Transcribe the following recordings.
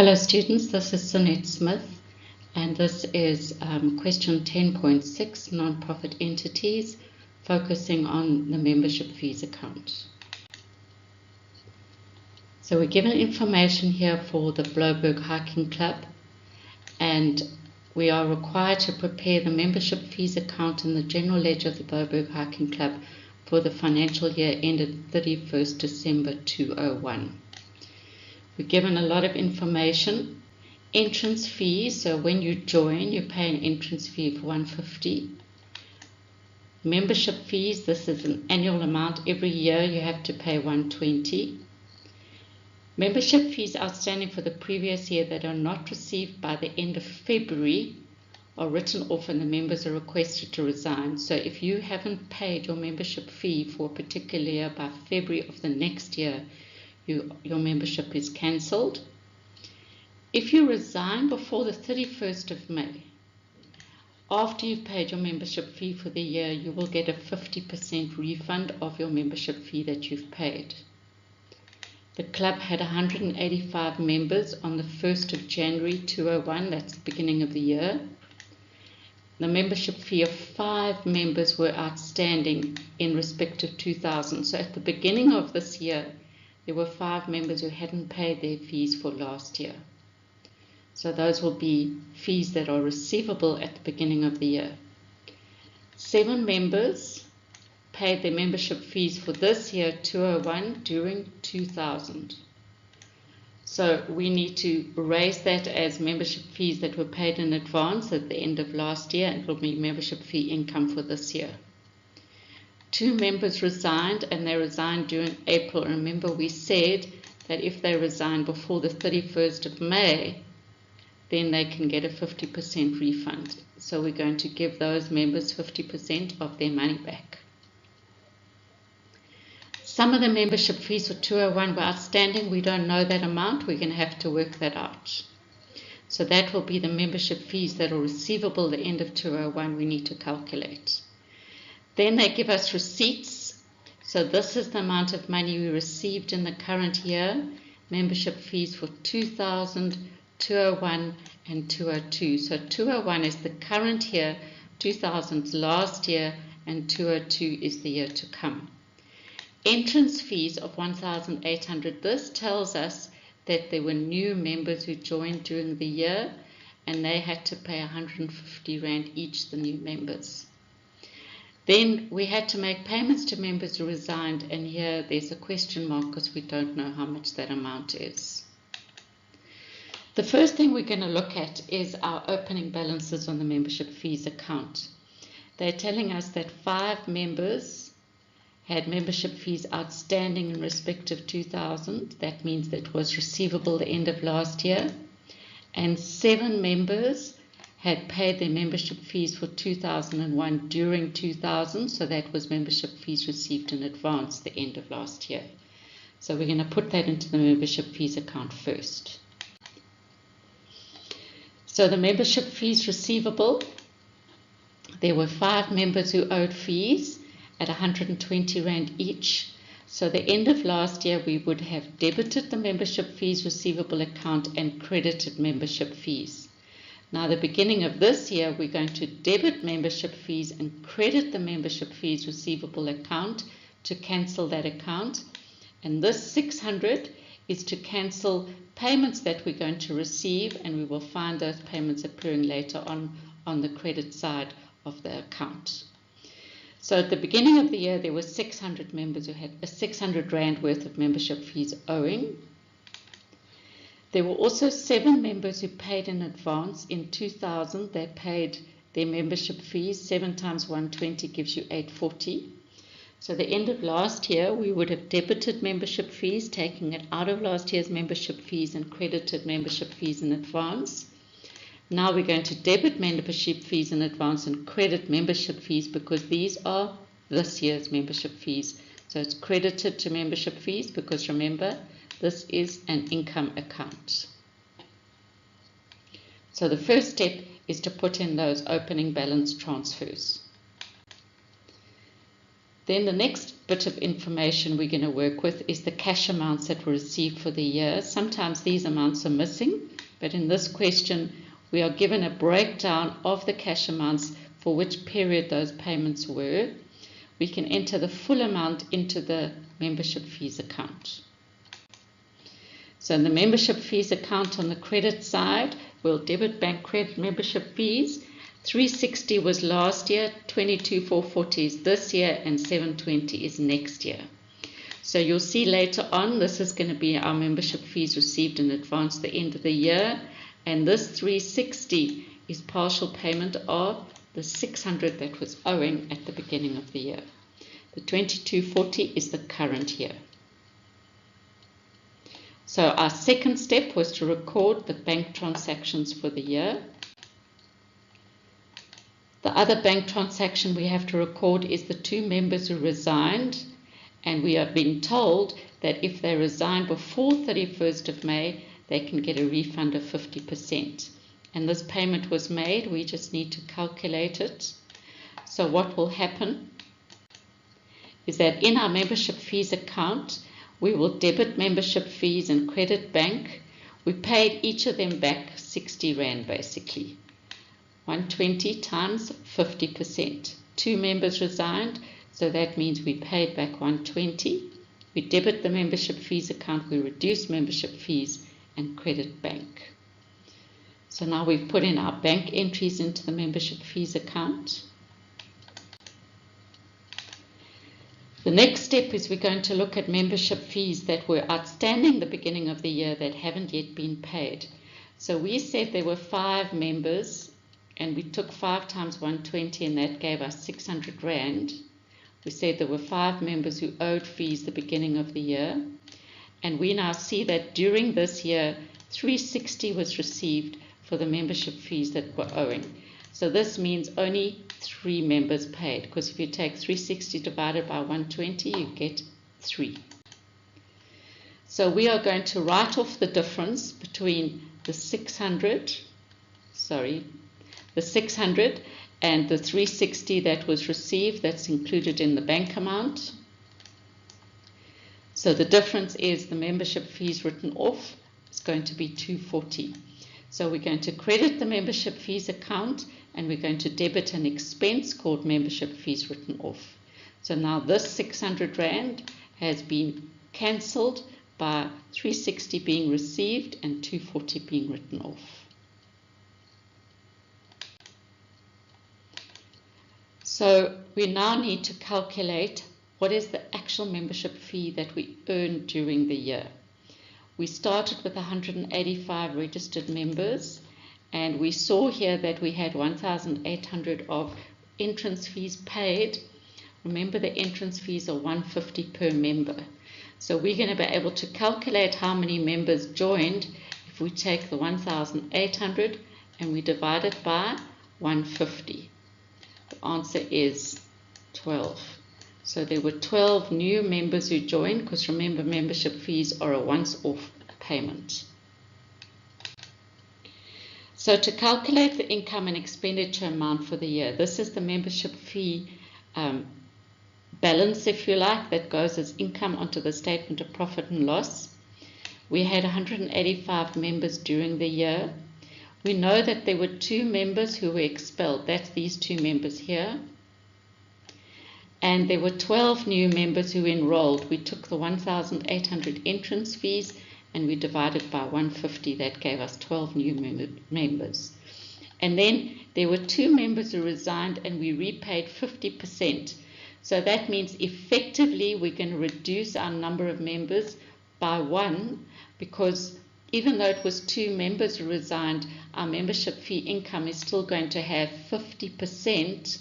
Hello students, this is Sunette Smith and this is question 10.6, non-profit entities, focusing on the membership fees account. So we're given information here for the Blouberg Hiking Club, and we are required to prepare the membership fees account in the general ledger of the Blouberg Hiking Club for the financial year ended 31st December 2001. We're given a lot of information. Entrance fees, so when you join, you pay an entrance fee of $150. Membership fees, this is an annual amount. Every year you have to pay $120. Membership fees outstanding for the previous year that are not received by the end of February are written off and the members are requested to resign. So if you haven't paid your membership fee for a particular year by February of the next year, your membership is cancelled. If you resign before the 31st of May, after you've paid your membership fee for the year, you will get a 50% refund of your membership fee that you've paid. The club had 185 members on the 1st of January 2001, that's the beginning of the year. The membership fee of 5 members were outstanding in respect of 2000. So at the beginning of this year, there were 5 members who hadn't paid their fees for last year. So those will be fees that are receivable at the beginning of the year. 7 members paid their membership fees for this year, 2001, during 2000. So we need to raise that as membership fees that were paid in advance at the end of last year, and it will be membership fee income for this year. 2 members resigned, and they resigned during April. Remember, we said that if they resign before the 31st of May, then they can get a 50% refund. So we're going to give those members 50% of their money back. Some of the membership fees for 2001 were outstanding. We don't know that amount. We're going to have to work that out. So that will be the membership fees that are receivable at the end of 2001 we need to calculate. Then they give us receipts. So this is the amount of money we received in the current year. Membership fees for 2000, 2001 and 2002. So 2001 is the current year, 2000 last year, and 2002 is the year to come. Entrance fees of 1,800. This tells us that there were new members who joined during the year and they had to pay 150 Rand each, the new members. Then we had to make payments to members who resigned, and here there's a question mark because we don't know how much that amount is. The first thing we're going to look at is our opening balances on the membership fees account. They're telling us that 5 members had membership fees outstanding in respect of 2000. That means that it was receivable at the end of last year. And 7 members had paid their membership fees for 2001 during 2000. So that was membership fees received in advance at the end of last year. So we're going to put that into the membership fees account first. So the membership fees receivable, there were 5 members who owed fees at 120 Rand each. So the end of last year we would have debited the membership fees receivable account and credited membership fees. Now the beginning of this year we're going to debit membership fees and credit the membership fees receivable account to cancel that account. And this 600 is to cancel payments that we're going to receive, and we will find those payments appearing later on the credit side of the account. So at the beginning of the year there were 600 members who had 600 Rand worth of membership fees owing. There were also 7 members who paid in advance in 2000. They paid their membership fees. 7 times 120 gives you 840. So the end of last year, we would have debited membership fees, taking it out of last year's membership fees and credited membership fees in advance. Now we're going to debit membership fees in advance and credit membership fees because these are this year's membership fees. So it's credited to membership fees because remember, this is an income account. So the first step is to put in those opening balance transfers. Then the next bit of information we're going to work with is the cash amounts that were received for the year. Sometimes these amounts are missing, but in this question we are given a breakdown of the cash amounts for which period those payments were. We can enter the full amount into the membership fees account. So in the membership fees account on the credit side, we'll debit bank credit membership fees. 360 was last year, 22,440 is this year, and 720 is next year. So you'll see later on, this is going to be our membership fees received in advance at the end of the year, and this 360 is partial payment of the 600 that was owing at the beginning of the year. The 2240 is the current year. So our second step was to record the bank transactions for the year. The other bank transaction we have to record is the 2 members who resigned, and we are being told that if they resign before 31st of May, they can get a refund of 50%. And this payment was made, we just need to calculate it. So what will happen is that in our membership fees account, we will debit membership fees and credit bank. We paid each of them back 60 Rand basically. 120 times 50%. 2 members resigned, so that means we paid back 120. We debit the membership fees account, we reduce membership fees and credit bank. So now we've put in our bank entries into the membership fees account. The next step is we're going to look at membership fees that were outstanding the beginning of the year that haven't yet been paid. So we said there were 5 members, and we took 5 times 120, and that gave us 600 Rand. We said there were 5 members who owed fees the beginning of the year, and we now see that during this year 360 was received for the membership fees that were owing. So this means only 3 members paid, because if you take 360 divided by 120, you get 3. So we are going to write off the difference between the 600 and the 360 that was received, that's included in the bank amount. So the difference is the membership fees written off is going to be 240. So we're going to credit the membership fees account, and we're going to debit an expense called membership fees written off. So now this 600 Rand has been cancelled by 360 being received and 240 being written off. So we now need to calculate what is the actual membership fee that we earned during the year. We started with 185 registered members, and we saw here that we had 1,800 of entrance fees paid. Remember, the entrance fees are 150 per member. So we're going to be able to calculate how many members joined if we take the 1,800 and we divide it by 150. The answer is 12. So there were 12 new members who joined, because remember, membership fees are a once-off payment. So to calculate the income and expenditure amount for the year, this is the membership fee balance, if you like, that goes as income onto the statement of profit and loss. We had 185 members during the year. We know that there were 2 members who were expelled. That's these 2 members here. And there were 12 new members who enrolled. We took the 1,800 entrance fees and we divided by 150. That gave us 12 new members. And then there were 2 members who resigned, and we repaid 50%. So that means effectively we're going to reduce our number of members by 1, because even though it was 2 members who resigned, our membership fee income is still going to have 50%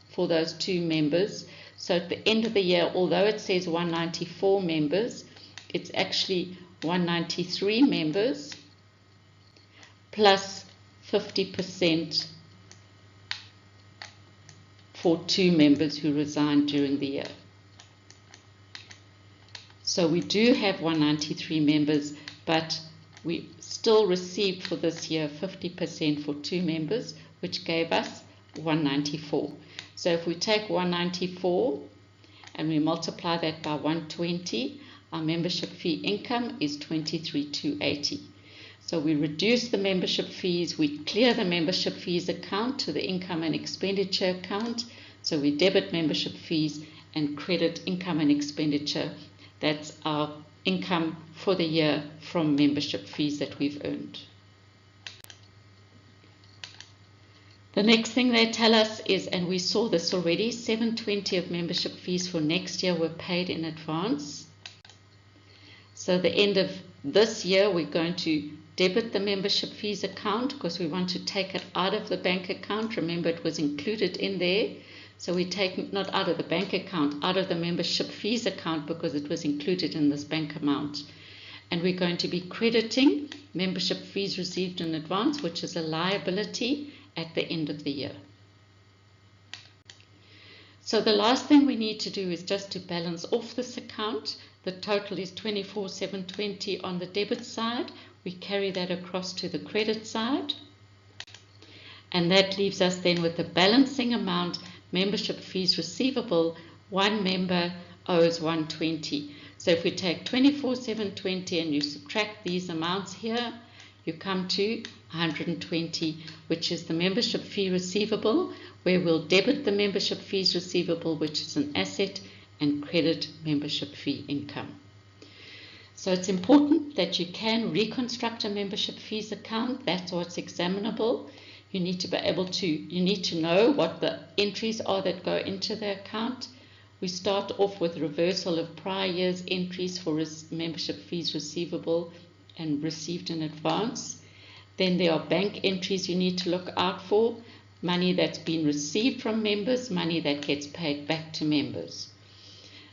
for those 2 members. So at the end of the year, although it says 194 members, it's actually 193 members plus 50% for 2 members who resigned during the year. So we do have 193 members, but we still received for this year 50% for 2 members, which gave us 194. So if we take 194 and we multiply that by 120, our membership fee income is 23,280. So we reduce the membership fees, we clear the membership fees account to the income and expenditure account. So we debit membership fees and credit income and expenditure. That's our income for the year from membership fees that we've earned. The next thing they tell us is, and we saw this already, 720 of membership fees for next year were paid in advance. So the end of this year, we're going to debit the membership fees account because we want to take it out of the bank account. Remember, it was included in there. So we take not out of the bank account, out of the membership fees account because it was included in this bank amount. And we're going to be crediting membership fees received in advance, which is a liability at the end of the year. So the last thing we need to do is just to balance off this account. The total is 24,720 on the debit side. We carry that across to the credit side. And that leaves us then with the balancing amount, membership fees receivable, one member owes 120. So if we take 24,720 and you subtract these amounts here, you come to 120, which is the membership fee receivable, where we'll debit the membership fees receivable, which is an asset, and credit membership fee income. So it's important that you can reconstruct a membership fees account. That's what's examinable. You need to be able to, you need to know what the entries are that go into the account. We start off with reversal of prior year's entries for membership fees receivable and received in advance. Then there are bank entries you need to look out for, money that's been received from members, money that gets paid back to members.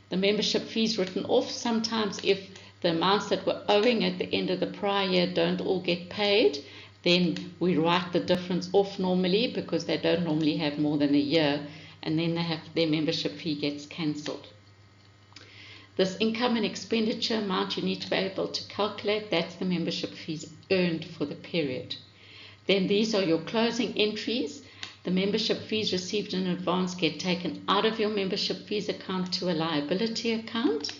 The membership fees written off, sometimes if the amounts that were owing at the end of the prior year don't all get paid, then we write the difference off normally because they don't normally have more than a year, and then their membership fee gets cancelled. This income and expenditure amount you need to be able to calculate. That's the membership fees earned for the period. Then these are your closing entries. The membership fees received in advance get taken out of your membership fees account to a liability account.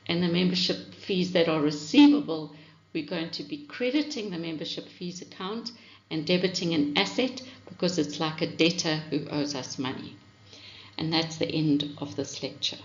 And the membership fees that are receivable, we're going to be crediting the membership fees account and debiting an asset because it's like a debtor who owes us money. And that's the end of this lecture.